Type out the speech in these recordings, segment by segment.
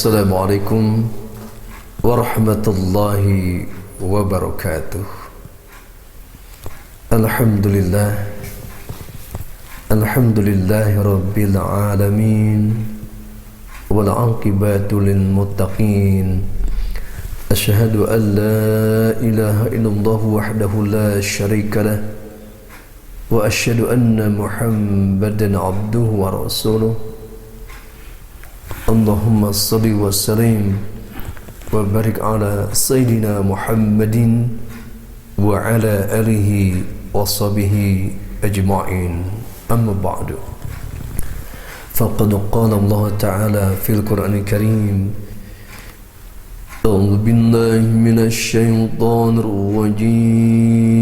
Assalamualaikum warahmatullahi wabarakatuh. Alhamdulillahi rabbil alamin, wal aqibatu lil muttaqin. Asyhadu an la ilaha illallah wahdahu la syarika lah, wa asyhadu anna Muhammadan abduhu wa rasuluh. Allahumma salli wa sallim wa barik ala Sayyidina Muhammadin wa ala alihi wa sahbihi ajma'in. Amma ba'du. Faqad qala Allah Ta'ala fil Qur'anil Karim: A'udzu billahi minasy syaithanir rajim.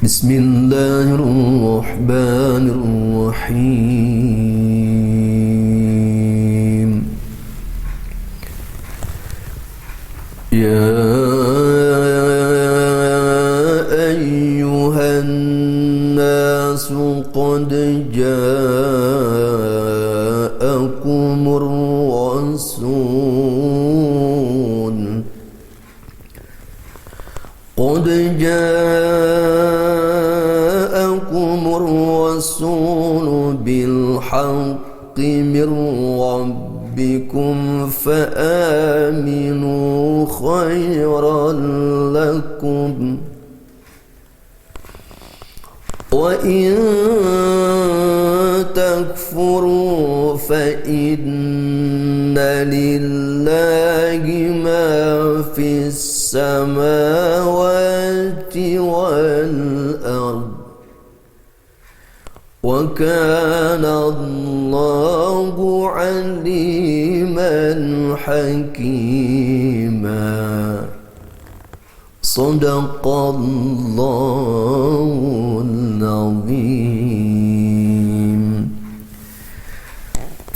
Bismillahirrahmanirrahim. Ya ayyuhan nasu qad ja'akumur rasul qad ja'akumur rasul bil haqqi min rabbikum fa'aminu khairan lakum wa in takfuru fa inna lillahi ma fis samawati wal ard wa kana Allahu aliman hakima. Sadaqallahul azim.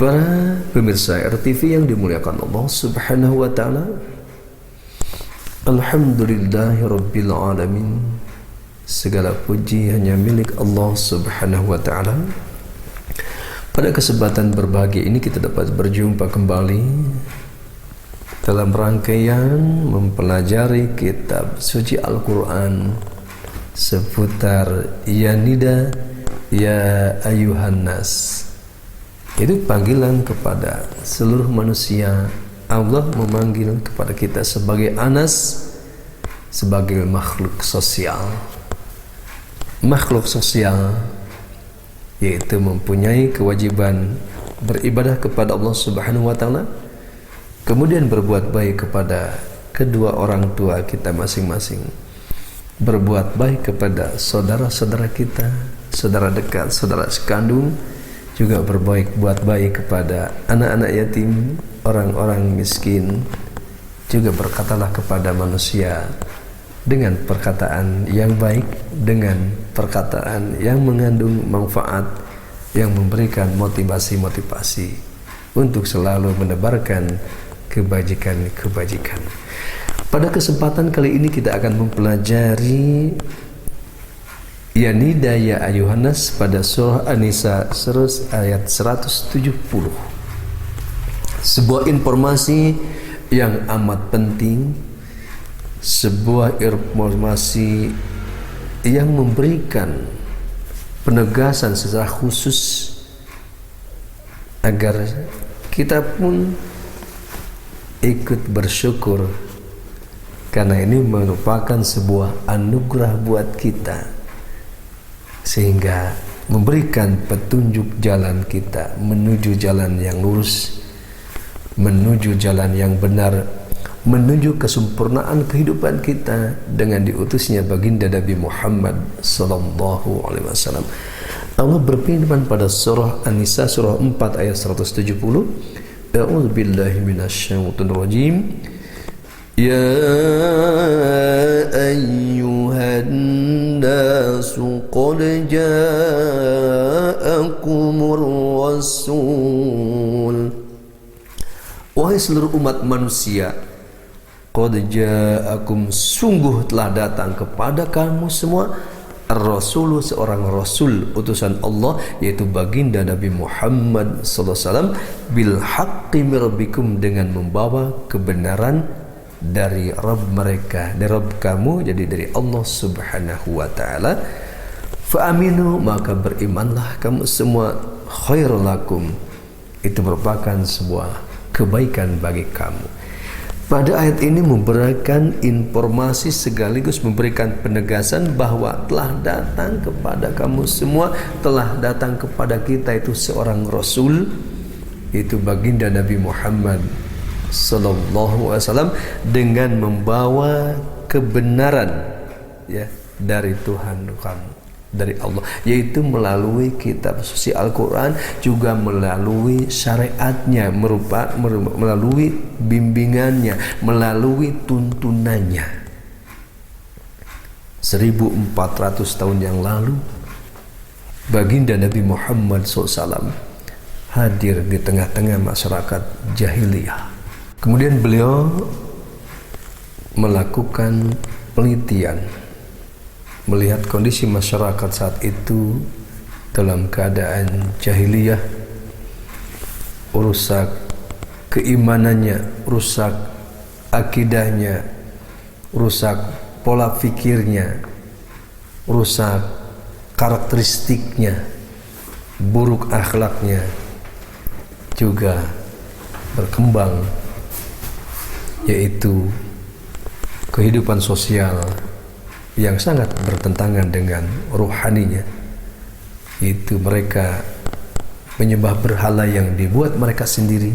Para pemirsa RTV yang dimuliakan Allah Subhanahu wa taala, alhamdulillahirabbil alamin. Segala puji hanya milik Allah Subhanahu wa taala. Pada kesempatan berbahagia ini kita dapat berjumpa kembali dalam rangkaian mempelajari kitab suci Al-Quran seputar Ya Nida Ya Ayuhan Nas. Itu panggilan kepada seluruh manusia. Allah memanggil kepada kita sebagai Anas, sebagai makhluk sosial. Makhluk sosial yaitu mempunyai kewajiban beribadah kepada Allah Subhanahu wa taala, kemudian berbuat baik kepada kedua orang tua kita masing-masing, berbuat baik kepada saudara-saudara kita, saudara dekat, saudara sekandung, juga buat baik kepada anak-anak yatim, orang-orang miskin. Juga berkatalah kepada manusia dengan perkataan yang baik, dengan perkataan yang mengandung manfaat, yang memberikan motivasi-motivasi untuk selalu menebarkan kebajikan-kebajikan. Pada kesempatan kali ini kita akan mempelajari Ya Nida Ya Ayuhan Nas pada surah An-Nisa ayat 170. Sebuah informasi yang amat penting, sebuah informasi yang memberikan penegasan secara khusus agar kita pun ikut bersyukur, karena ini merupakan sebuah anugerah buat kita, sehingga memberikan petunjuk jalan kita menuju jalan yang lurus, menuju jalan yang benar, menuju kesempurnaan kehidupan kita dengan diutusnya baginda Nabi Muhammad sallallahu alaihi wasallam. Allah berfirman pada surah An-Nisa surah 4 ayat 170, A'udzu billahi minasyaitonir rajim. Ya ayyuhan nasu qad ja'akumur rasul. Wahai seluruh umat manusia, qad ja'akum, sungguh telah datang kepada kamu semua Ar-Rasulu, seorang Rasul utusan Allah, yaitu baginda Nabi Muhammad sallallahu alaihi wasallam, bil haqqi min rabbikum, dengan membawa kebenaran dari Rabb mereka, dari Rabb kamu, jadi dari Allah Subhanahu wa taala. Fa aminu, maka berimanlah kamu semua, khairul lakum, itu merupakan sebuah kebaikan bagi kamu. Pada ayat ini memberikan informasi sekaligus memberikan penegasan bahwa telah datang kepada kamu semua, telah datang kepada kita itu seorang Rasul, itu baginda Nabi Muhammad sallallahu alaihi wasallam, dengan membawa kebenaran ya dari Tuhan kamu, dari Allah, yaitu melalui kitab suci Al-Quran, juga melalui syariatnya, melalui bimbingannya, melalui tuntunannya. 1400 tahun yang lalu baginda Nabi Muhammad SAW hadir di tengah-tengah masyarakat jahiliyah. Kemudian beliau melakukan penelitian, melihat kondisi masyarakat saat itu dalam keadaan jahiliyah, rusak keimanannya, rusak akidahnya, rusak pola pikirnya, rusak karakteristiknya, buruk akhlaknya, juga berkembang, yaitu kehidupan sosial yang sangat bertentangan dengan rohaninya, yaitu mereka menyembah berhala yang dibuat mereka sendiri.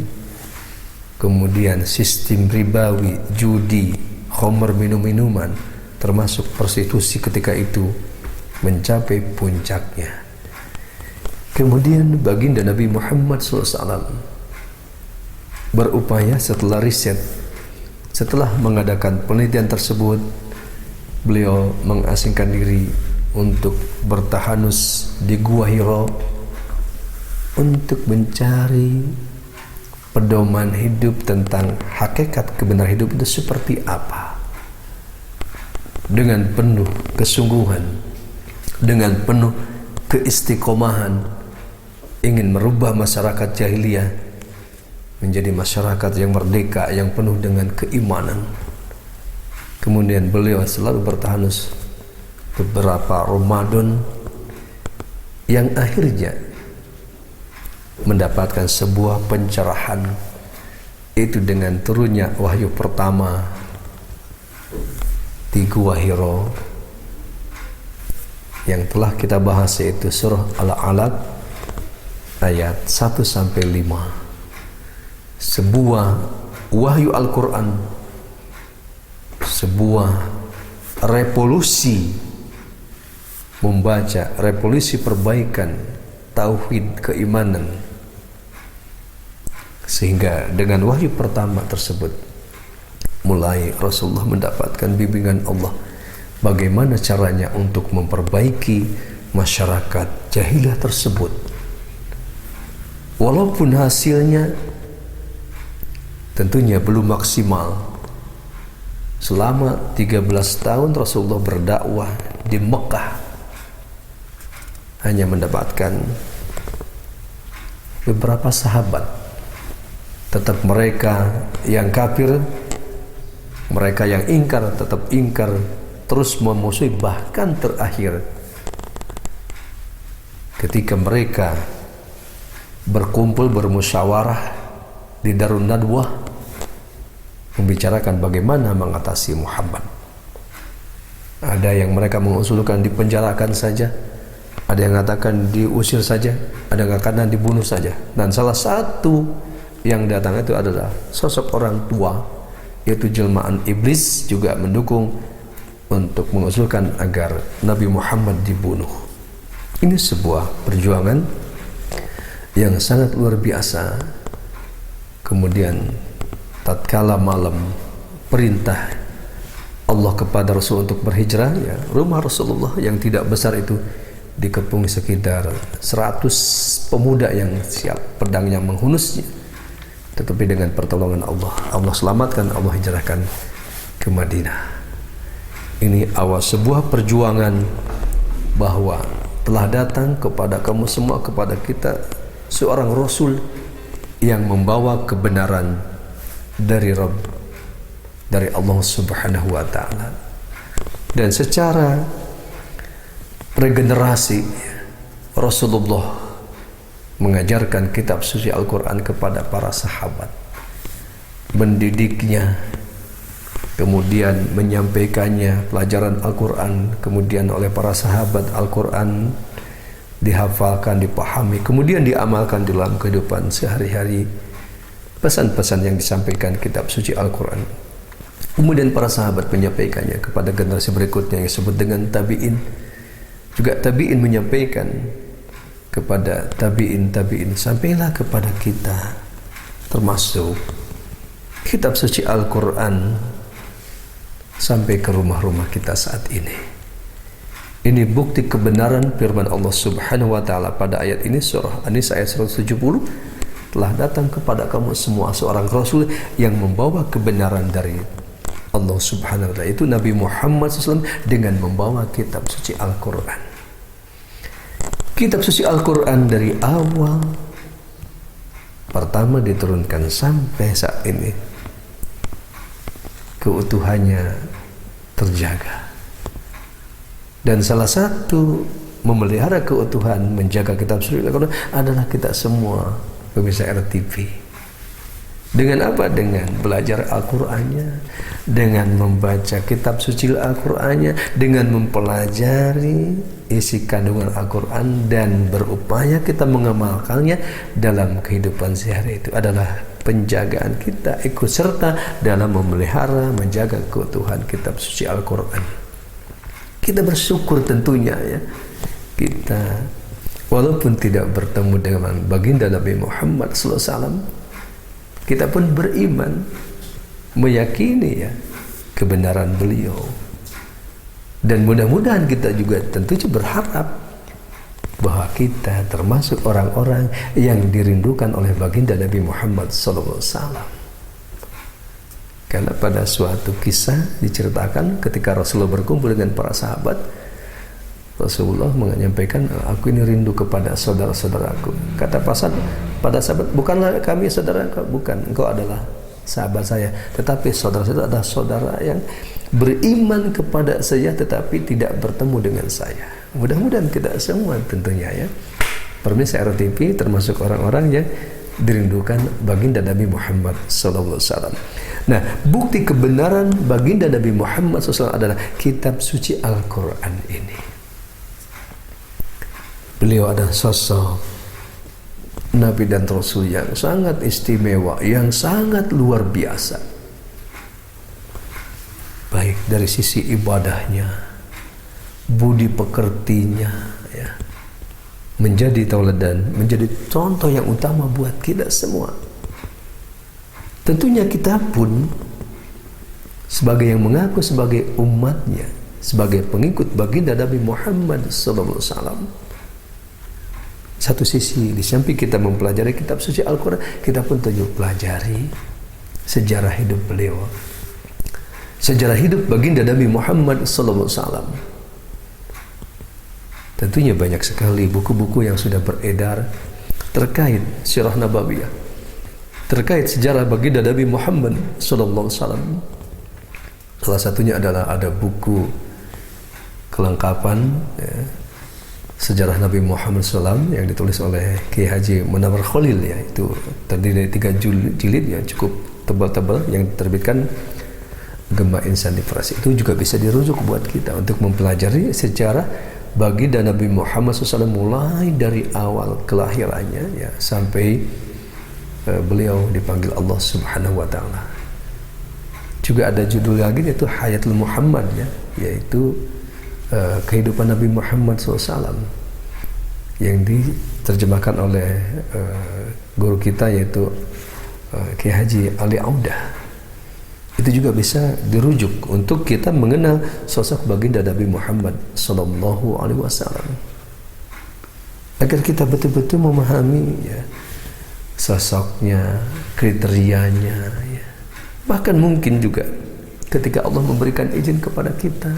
Kemudian sistem ribawi, judi, khamr, minum-minuman, termasuk prostitusi ketika itu mencapai puncaknya. Kemudian baginda Nabi Muhammad SAW berupaya setelah riset, setelah mengadakan penelitian tersebut, beliau mengasingkan diri untuk bertahanus di Gua Hira untuk mencari pedoman hidup tentang hakikat kebenaran hidup itu seperti apa. Dengan penuh kesungguhan, dengan penuh keistiqomahan, ingin merubah masyarakat jahiliyah menjadi masyarakat yang merdeka, yang penuh dengan keimanan. Kemudian beliau selalu bertahanus beberapa Ramadan, yang akhirnya mendapatkan sebuah pencerahan, itu dengan turunnya wahyu pertama di Gua Hira yang telah kita bahas, yaitu surah Al-Alaq ayat 1-5. Sebuah wahyu Al-Quran, sebuah revolusi membaca, revolusi perbaikan tauhid keimanan, sehingga dengan wahyu pertama tersebut mulai Rasulullah mendapatkan bimbingan Allah bagaimana caranya untuk memperbaiki masyarakat jahiliyah tersebut. Walaupun hasilnya tentunya belum maksimal. Selama 13 tahun Rasulullah berdakwah di Mekah, hanya mendapatkan beberapa sahabat. Tetap mereka yang kafir, mereka yang ingkar tetap ingkar, terus memusuhi. Bahkan terakhir ketika mereka berkumpul bermusyawarah di Darun Nadwah, membicarakan bagaimana mengatasi Muhammad. Ada yang mereka mengusulkan dipenjarakan saja, ada yang mengatakan diusir saja, ada yang mengatakan dibunuh saja. Dan salah satu yang datang itu adalah sosok orang tua, yaitu jelmaan iblis, juga mendukung untuk mengusulkan agar Nabi Muhammad dibunuh. Ini sebuah perjuangan yang sangat luar biasa. Kemudian tatkala malam perintah Allah kepada Rasul untuk berhijrah, ya, rumah Rasulullah yang tidak besar itu dikepung sekitar 100 pemuda yang siap pedangnya menghunusnya. Tetapi dengan pertolongan Allah, Allah selamatkan, Allah hijrahkan ke Madinah. Ini awal sebuah perjuangan bahwa telah datang kepada kamu semua, kepada kita, seorang Rasul yang membawa kebenaran dari Rabb, dari Allah Subhanahu wa Ta'ala. Dan secara regenerasi, Rasulullah mengajarkan kitab suci Al-Quran kepada para sahabat, mendidiknya, kemudian menyampaikannya pelajaran Al-Quran, kemudian oleh para sahabat Al-Quran dihafalkan, dipahami, kemudian diamalkan dalam kehidupan sehari-hari pesan-pesan yang disampaikan kitab suci Al-Quran. Kemudian para sahabat menyampaikannya kepada generasi berikutnya yang disebut dengan tabi'in. Juga tabi'in menyampaikan kepada tabi'in, sampailah kepada kita, termasuk kitab suci Al-Quran sampai ke rumah-rumah kita saat ini. Ini bukti kebenaran firman Allah Subhanahu wa Ta'ala pada ayat ini, surah An-Nisa ayat 170, telah datang kepada kamu semua seorang Rasul yang membawa kebenaran dari Allah Subhanahu wa Ta'ala, itu Nabi Muhammad SAW, dengan membawa kitab suci Al-Quran. Kitab suci Al-Quran dari awal pertama diturunkan sampai saat ini, keutuhannya terjaga. Dan salah satu memelihara keutuhan, menjaga kitab suci Al-Quran adalah kita semua pemirsa RTV. Dengan apa? Dengan belajar Al-Qurannya, dengan membaca kitab suci Al-Qurannya, dengan mempelajari isi kandungan Al-Quran dan berupaya kita mengamalkannya dalam kehidupan sehari. Itu adalah penjagaan kita, ikut serta dalam memelihara, menjaga keutuhan kitab suci Al-Quran. Kita bersyukur tentunya ya, kita walaupun tidak bertemu dengan baginda Nabi Muhammad SAW, kita pun beriman, meyakini ya kebenaran beliau. Dan mudah-mudahan kita juga tentunya berharap bahwa kita termasuk orang-orang yang dirindukan oleh baginda Nabi Muhammad SAW. Karena pada suatu kisah diceritakan ketika Rasulullah berkumpul dengan para sahabat, Rasulullah menyampaikan, aku ini rindu kepada saudara-saudaraku. Kata pada sahabat, bukanlah kami saudara engkau, bukan, engkau adalah sahabat saya. Tetapi saudara-saudara adalah saudara yang beriman kepada saya tetapi tidak bertemu dengan saya. Mudah-mudahan kita semua tentunya ya, pemirsa RTV, termasuk orang-orang yang dirindukan baginda Nabi Muhammad SAW. Nah, bukti kebenaran baginda Nabi Muhammad SAW adalah kitab suci Al-Quran ini. Beliau adalah sosok Nabi dan Rasul yang sangat istimewa, yang sangat luar biasa, baik dari sisi ibadahnya, budi pekertinya ya, menjadi tauladan, menjadi contoh yang utama buat kita semua. Tentunya kita pun sebagai yang mengaku sebagai umatnya, sebagai pengikut baginda Nabi Muhammad SAW, satu sisi di samping kita mempelajari kitab suci Al-Quran, kita pun tentu pelajari sejarah hidup beliau, sejarah hidup baginda Nabi Muhammad SAW. Tentunya banyak sekali buku-buku yang sudah beredar terkait sirah nabawiyah, terkait sejarah baginda Nabi Muhammad SAW. Salah satunya adalah ada buku kelengkapan ya, sejarah Nabi Muhammad SAW yang ditulis oleh Kiai Haji Munawwar Khalil ya, itu terdiri dari 3 jilid yang cukup tebal-tebal yang diterbitkan Gema Insan Literasi. Itu juga bisa dirujuk buat kita untuk mempelajari sejarah baginda Nabi Muhammad SAW mulai dari awal kelahirannya ya sampai beliau dipanggil Allah Subhanahu wa Ta'ala. Juga ada judul lagi yaitu Hayatul Muhammad ya, yaitu kehidupan Nabi Muhammad SAW yang diterjemahkan oleh guru kita yaitu Kiai Haji Ali Audah. Itu juga bisa dirujuk untuk kita mengenal sosok baginda Nabi Muhammad SAW, agar kita betul-betul memahami ya, sosoknya, kriterianya ya. Bahkan mungkin juga ketika Allah memberikan izin kepada kita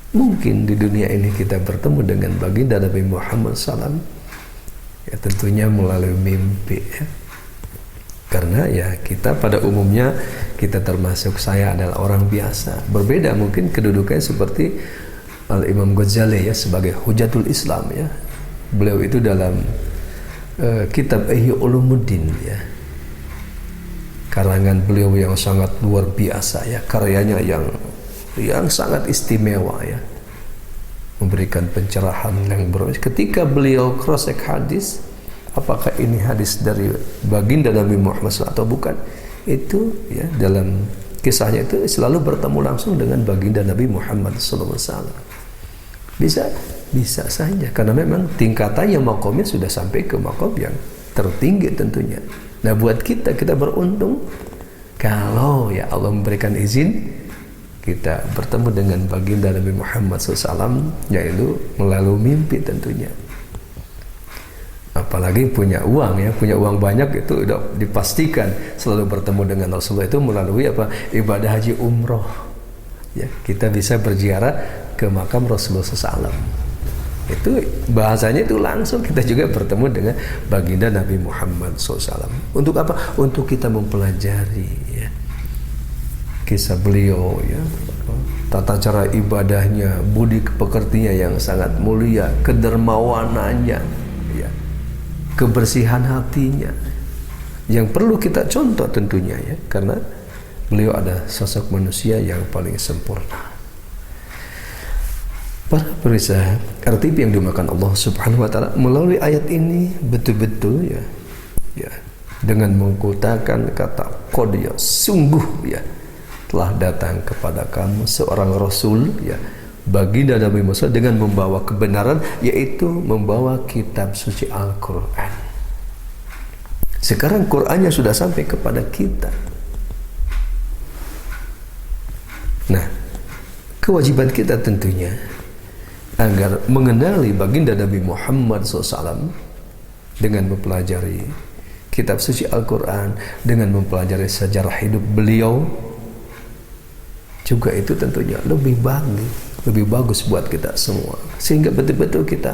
Mungkin di dunia ini kita bertemu dengan baginda Nabi Muhammad SAW, ya tentunya melalui mimpi, ya. Karena ya kita pada umumnya, kita termasuk, saya adalah orang biasa. Berbeda mungkin kedudukannya seperti Al-Imam Ghazali ya, sebagai Hujatul Islam ya. Beliau itu dalam kitab Ihya Ulumuddin ya, karangan beliau yang sangat luar biasa ya, karyanya yang sangat istimewa ya, memberikan pencerahan yang ketika beliau cross-check hadis, apakah ini hadis dari baginda Nabi Muhammad SAW atau bukan, itu ya dalam kisahnya itu selalu bertemu langsung dengan baginda Nabi Muhammad SAW. Bisa saja, karena memang tingkatannya, makomnya sudah sampai ke makom yang tertinggi tentunya. Nah buat kita beruntung kalau ya Allah memberikan izin kita bertemu dengan baginda Nabi Muhammad SAW, yaitu melalui mimpi tentunya. Apalagi punya uang ya, punya uang banyak, itu udah dipastikan selalu bertemu dengan Rasulullah itu melalui apa? Ibadah haji umroh. Ya, kita bisa berziarah ke makam Rasulullah SAW. Itu bahasanya itu langsung kita juga bertemu dengan baginda Nabi Muhammad SAW. Untuk apa? Untuk kita mempelajari ya, kisah beliau ya, tata cara ibadahnya, budi pekertinya yang sangat mulia, kedermawanannya ya, kebersihan hatinya yang perlu kita contoh tentunya ya, karena beliau ada sosok manusia yang paling sempurna. Para pemirsa, RTP yang dimakan Allah Subhanahu wa taala, melalui ayat ini betul-betul ya dengan mengutarakan kata qad, ya sungguh ya telah datang kepada kamu seorang rasul ya, baginda Nabi Musa, dengan membawa kebenaran, yaitu membawa kitab suci Al-Quran. Sekarang Qurannya sudah sampai kepada kita. Nah, kewajiban kita tentunya agar mengenali baginda Nabi Muhammad SAW dengan mempelajari kitab suci Al-Quran, dengan mempelajari sejarah hidup beliau, juga itu tentunya lebih bagus buat kita semua, sehingga betul-betul kita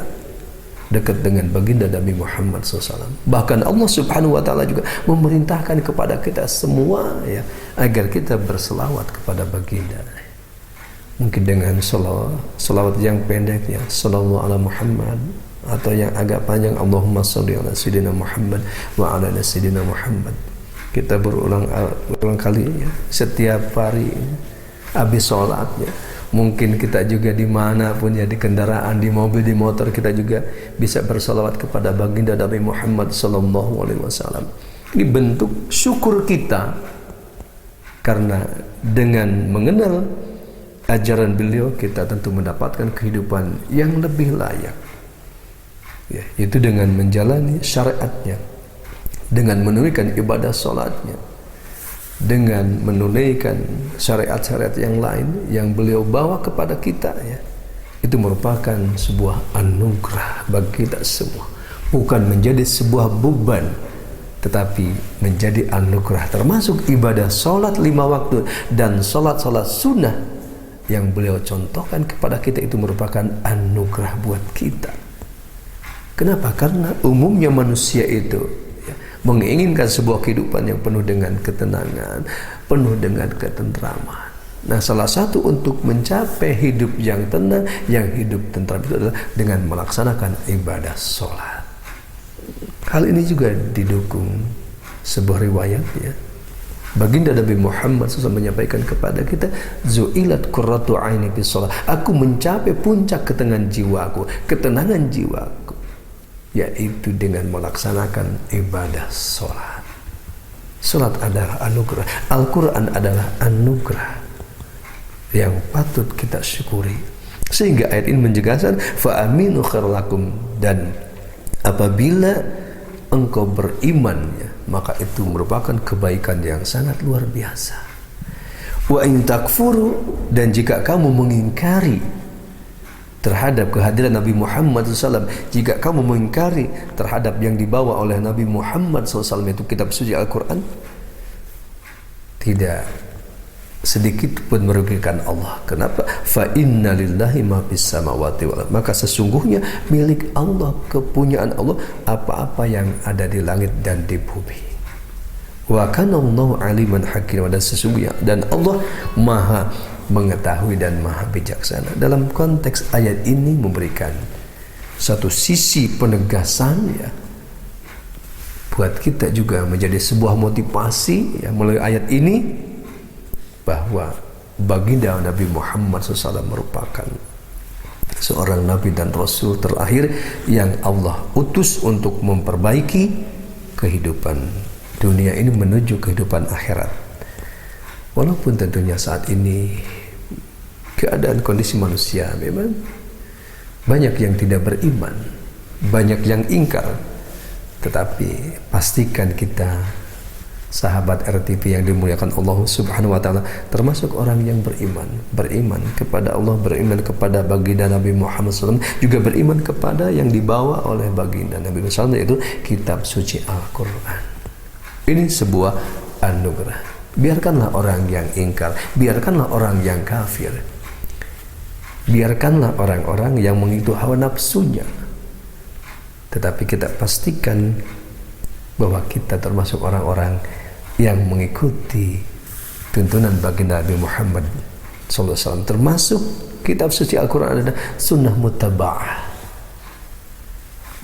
dekat dengan baginda Nabi Muhammad SAW. Bahkan Allah Subhanahu wa taala juga memerintahkan kepada kita semua ya, agar kita berselawat kepada baginda. Mungkin dengan selawat yang pendek ya, sallallahu ala Muhammad, atau yang agak panjang, Allahumma sholli ala sayyidina Muhammad wa ala sayyidina Muhammad. Kita berulang kali ya, setiap hari ya, habis sholatnya. Mungkin kita juga dimanapun ya, di kendaraan, di mobil, di motor, kita juga bisa bersalawat kepada baginda Nabi Muhammad SAW. Ini bentuk syukur kita, karena dengan mengenal ajaran beliau kita tentu mendapatkan kehidupan yang lebih layak ya, itu dengan menjalani syariatnya, dengan menunaikan ibadah sholatnya, dengan menunaikan syariat-syariat yang lain yang beliau bawa kepada kita ya. Itu merupakan sebuah anugerah bagi kita semua, bukan menjadi sebuah beban, tetapi menjadi anugerah. Termasuk ibadah sholat 5 waktu dan sholat-sholat sunnah yang beliau contohkan kepada kita, itu merupakan anugerah buat kita. Kenapa? Karena umumnya manusia itu menginginkan sebuah kehidupan yang penuh dengan ketenangan, penuh dengan ketentraman. Nah, salah satu untuk mencapai hidup yang tenang, yang hidup tentram, itu adalah dengan melaksanakan ibadah sholat. Hal ini juga didukung sebuah riwayat ya, baginda Nabi Muhammad SAW menyampaikan kepada kita, zu'ilat qurratu aini bis sholat, aku mencapai puncak ketenangan jiwaku, yaitu dengan melaksanakan ibadah sholat. Sholat adalah anugerah, Al-Quran adalah anugerah yang patut kita syukuri. Sehingga ayat ini menjelaskan, fa'aminu khairlakum, dan apabila engkau beriman ya, maka itu merupakan kebaikan yang sangat luar biasa. Wa in takfuru, dan jika kamu mengingkari terhadap kehadiran Nabi Muhammad SAW, jika kamu mengingkari terhadap yang dibawa oleh Nabi Muhammad SAW, itu kitab suci Al-Quran, tidak sedikit pun merugikan Allah. Kenapa? Fa inna lillahi ma fis samawati wal ardh. Maka sesungguhnya milik Allah, kepunyaan Allah apa-apa yang ada di langit dan di bumi. Wa kana Allahu aliman hakim, dan sesungguhnya dan Allah Maha mengetahui dan Maha bijaksana. Dalam konteks ayat ini memberikan satu sisi penegasan ya, buat kita juga menjadi sebuah motivasi ya, melalui ayat ini, bahwa baginda Nabi Muhammad SAW merupakan seorang Nabi dan Rasul terakhir yang Allah utus untuk memperbaiki kehidupan dunia ini menuju kehidupan akhirat. Walaupun tentunya saat ini keadaan kondisi manusia memang banyak yang tidak beriman, banyak yang ingkar, tetapi pastikan kita sahabat RTV yang dimuliakan Allah Subhanahu wa taala termasuk orang yang beriman kepada Allah, beriman kepada baginda Nabi Muhammad SAW, juga beriman kepada yang dibawa oleh baginda Nabi Muhammad SAW, yaitu kitab suci Al-Quran. Ini sebuah anugerah. Biarkanlah orang yang ingkar, biarkanlah orang yang kafir, biarkanlah orang-orang yang mengikuti hawa nafsunya, tetapi kita pastikan bahwa kita termasuk orang-orang yang mengikuti tuntunan baginda Nabi Muhammad SAW, termasuk kitab suci Al-Quran adalah sunnah mutaba'ah,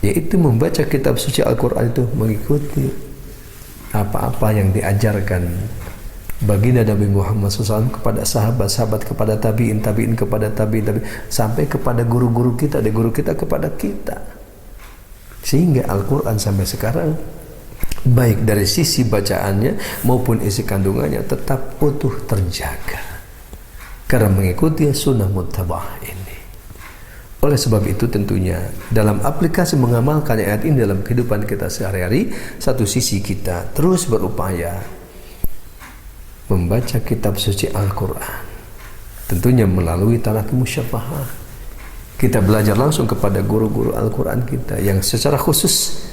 yaitu membaca kitab suci Al-Quran itu mengikuti apa-apa yang diajarkan baginda Nabi Muhammad SAW kepada sahabat-sahabat, kepada tabi'in kepada tabi'in, sampai kepada guru-guru kita, dan guru kita kepada kita, sehingga Al-Quran sampai sekarang baik dari sisi bacaannya maupun isi kandungannya tetap utuh terjaga karena mengikuti sunnah muttaba'ah ini. Oleh sebab itu tentunya dalam aplikasi mengamalkan ayat ini dalam kehidupan kita sehari-hari, satu sisi kita terus berupaya membaca kitab suci Al-Quran, tentunya melalui talaqi musyafahah. Kita belajar langsung kepada guru-guru Al-Quran kita yang secara khusus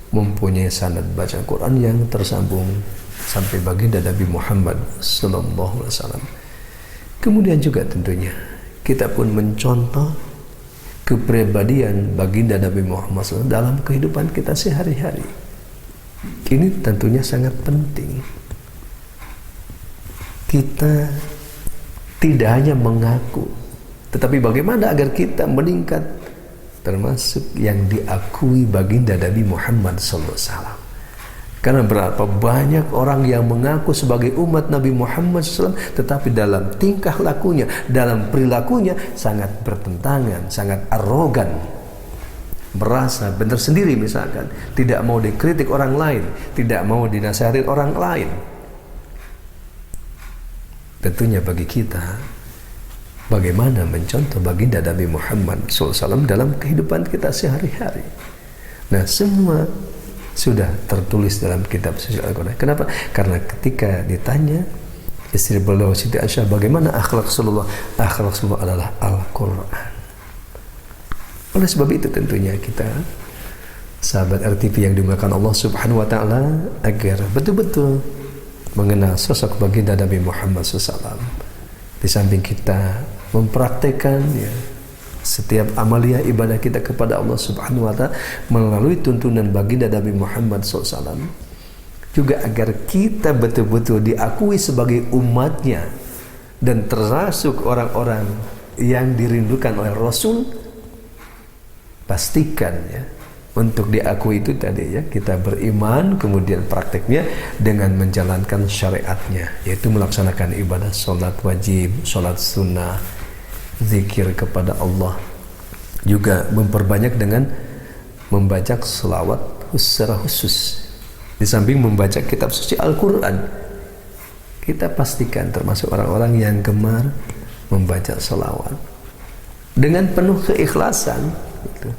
mempunyai sanad baca Quran yang tersambung sampai baginda Nabi Muhammad sallallahu alaihi wasallam. Kemudian juga tentunya kita pun mencontoh kepribadian baginda Nabi Muhammad SAW dalam kehidupan kita sehari-hari. Ini tentunya sangat penting. Kita tidak hanya mengaku, tetapi bagaimana agar kita meningkat termasuk yang diakui baginda Nabi Muhammad SAW. Karena berapa banyak orang yang mengaku sebagai umat Nabi Muhammad SAW, tetapi dalam tingkah lakunya, dalam perilakunya sangat bertentangan, sangat arogan, merasa benar sendiri misalkan, tidak mau dikritik orang lain, tidak mau dinasihati orang lain. Tentunya bagi kita, bagaimana mencontoh baginda Nabi Muhammad SAW dalam kehidupan kita sehari-hari. Nah, semua sudah tertulis dalam kitab suci Al-Quran. Kenapa? Karena ketika ditanya istri beliau Siti Aisyah, bagaimana akhlak Rasulullah? Akhlak Rasulullah adalah Al-Quran. Oleh sebab itu tentunya kita, sahabat RTV yang dimuliakan Allah Subhanahu wa taala, agar betul-betul mengenal sosok baginda Nabi Muhammad SAW. Di samping kita mempraktekkan ya, setiap amalia ibadah kita kepada Allah Subhanahu wa taala melalui tuntunan baginda Nabi Muhammad SAW, juga agar kita betul-betul diakui sebagai umatnya dan termasuk orang-orang yang dirindukan oleh Rasul. Pastikan ya, untuk diakui itu tadi ya, kita beriman, kemudian prakteknya dengan menjalankan syariatnya, yaitu melaksanakan ibadah sholat wajib, sholat sunnah, zikir kepada Allah, juga memperbanyak dengan membaca selawat secara khusus. Di samping membaca kitab suci Al-Quran, kita pastikan termasuk orang-orang yang gemar membaca selawat dengan penuh keikhlasan gitu.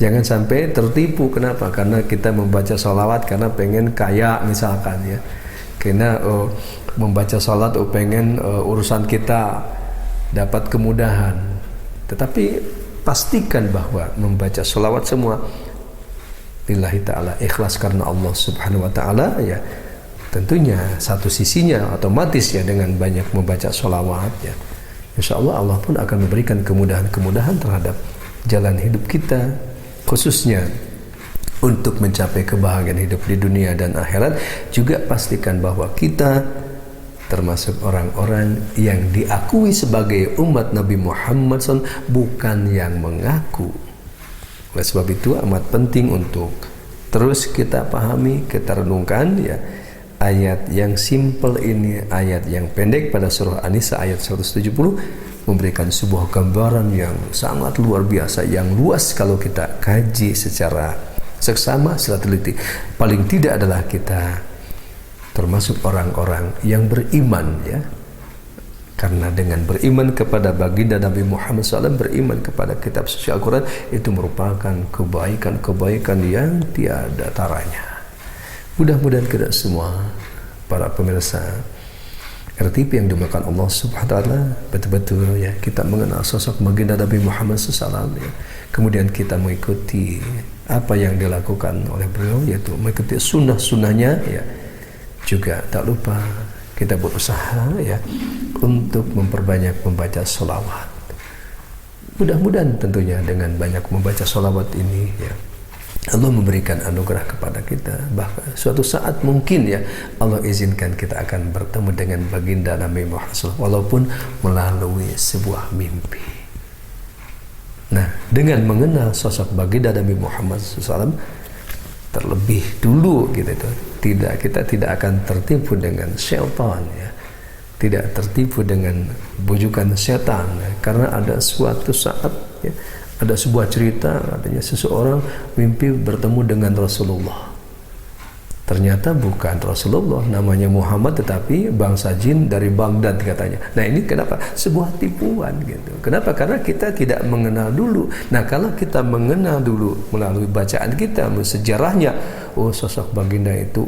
Jangan sampai tertipu. Kenapa? Karena kita membaca selawat karena pengen kaya misalkan ya, karena membaca salat pengen urusan kita dapat kemudahan. Tetapi pastikan bahwa membaca selawat semua lillahi ta'ala, ikhlas karena Allah Subhanahu wa ta'ala ya, tentunya satu sisinya otomatis ya dengan banyak membaca sholawat ya, insya Allah Allah pun akan memberikan kemudahan-kemudahan terhadap jalan hidup kita, khususnya untuk mencapai kebahagiaan hidup di dunia dan akhirat. Juga pastikan bahwa kita termasuk orang-orang yang diakui sebagai umat Nabi Muhammad SAW, bukan yang mengaku. Oleh sebab itu amat penting untuk terus kita pahami, kita renungkan ya, ayat yang simple ini, ayat yang pendek pada surah An-Nisa ayat 170 memberikan sebuah gambaran yang sangat luar biasa, yang luas kalau kita kaji secara seksama, secara teliti. Paling tidak adalah kita termasuk orang-orang yang beriman ya, karena dengan beriman kepada baginda Nabi Muhammad SAW, beriman kepada kitab suci Al-Quran, itu merupakan kebaikan-kebaikan yang tiada taranya. Mudah-mudahan kita semua, para pemirsa RTP yang dimuliakan Allah Subhanahu wa taala, betul-betul ya kita mengenal sosok baginda Nabi Muhammad SAW ya. Kemudian kita mengikuti apa yang dilakukan oleh beliau, yaitu mengikuti sunnah-sunnahnya ya. Juga tak lupa kita berusaha ya untuk memperbanyak membaca sholawat. Mudah-mudahan tentunya dengan banyak membaca sholawat ini ya, Allah memberikan anugerah kepada kita. Bahkan suatu saat mungkin ya Allah izinkan kita akan bertemu dengan baginda Nabi Muhammad SAW, walaupun melalui sebuah mimpi. Nah, dengan mengenal sosok baginda Nabi Muhammad SAW terlebih dulu gitu itu, kita tidak akan tertipu dengan syaitan ya, tidak tertipu dengan bujukan setan ya. Karena ada suatu saat ya, ada sebuah cerita, katanya seseorang mimpi bertemu dengan Rasulullah. Ternyata bukan Rasulullah, namanya Muhammad, tetapi bangsa jin dari Baghdad katanya. Nah ini kenapa? Sebuah tipuan gitu. Kenapa? Karena kita tidak mengenal dulu. Nah kalau kita mengenal dulu melalui bacaan kita, sejarahnya, oh sosok baginda itu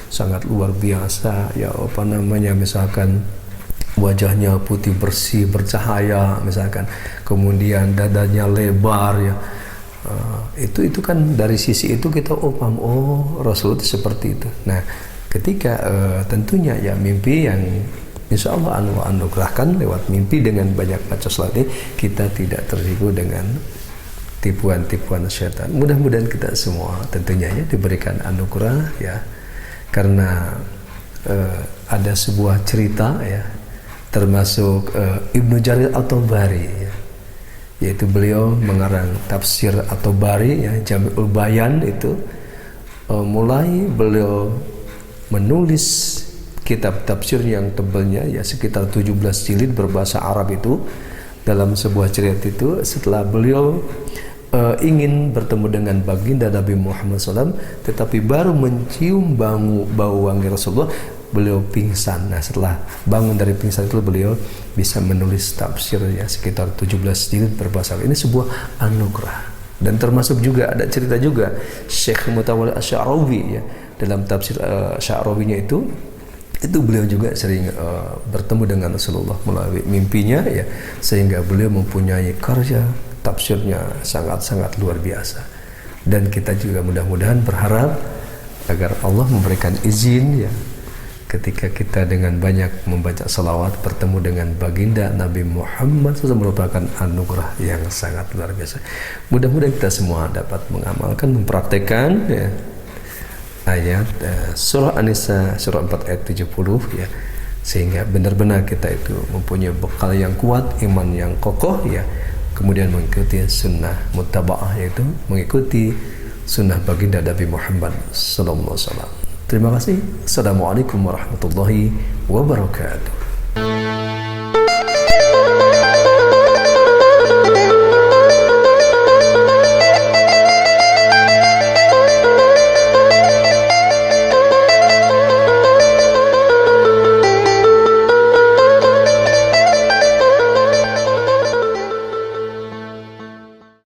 sangat luar biasa ya, apa namanya, misalkan wajahnya putih bersih bercahaya misalkan, kemudian dadanya lebar ya, itu kan dari sisi itu kita paham, oh Rasul itu seperti itu. Nah ketika tentunya ya mimpi yang insya Allah anugerahkan lewat mimpi dengan banyak baca salat ini, kita tidak tertipu dengan tipuan-tipuan syaitan. Mudah-mudahan kita semua tentunya ya diberikan anugerah ya, karena ada sebuah cerita ya, termasuk Ibnu Jarir At-Tabari ya, yaitu beliau mengarang tafsir At-Tabari ya, Jami'ul Bayan itu, mulai beliau menulis kitab tafsir yang tebalnya ya sekitar 17 jilid berbahasa Arab itu. Dalam sebuah cerita itu, setelah beliau ingin bertemu dengan baginda Nabi Muhammad SAW, tetapi baru mencium bau wangi Rasulullah, beliau pingsan. Nah setelah bangun dari pingsan itu beliau bisa menulis tafsir ya sekitar 17 jilid berbahasa Arab. Ini sebuah anugerah. Dan termasuk juga ada cerita juga Syekh Mutawalli Asy-Sya'rawi ya, dalam tafsir Sya'rawinya itu beliau juga sering bertemu dengan Rasulullah melalui mimpinya ya, sehingga beliau mempunyai karya tafsirnya sangat-sangat luar biasa. Dan kita juga mudah-mudahan berharap agar Allah memberikan izin ya, ketika kita dengan banyak membaca salawat bertemu dengan baginda Nabi Muhammad SAW, merupakan anugerah yang sangat luar biasa. Mudah-mudahan kita semua dapat mengamalkan, mempraktekkan ya, ayat surah An-Nisa surah 4 ayat 70 ya, sehingga benar-benar kita itu mempunyai bekal yang kuat, iman yang kokoh ya, kemudian mengikuti sunnah muttaba'ah, yaitu mengikuti sunnah baginda Nabi Muhammad sallallahu alaihi wasallam. Terima kasih. Assalamualaikum warahmatullahi wabarakatuh.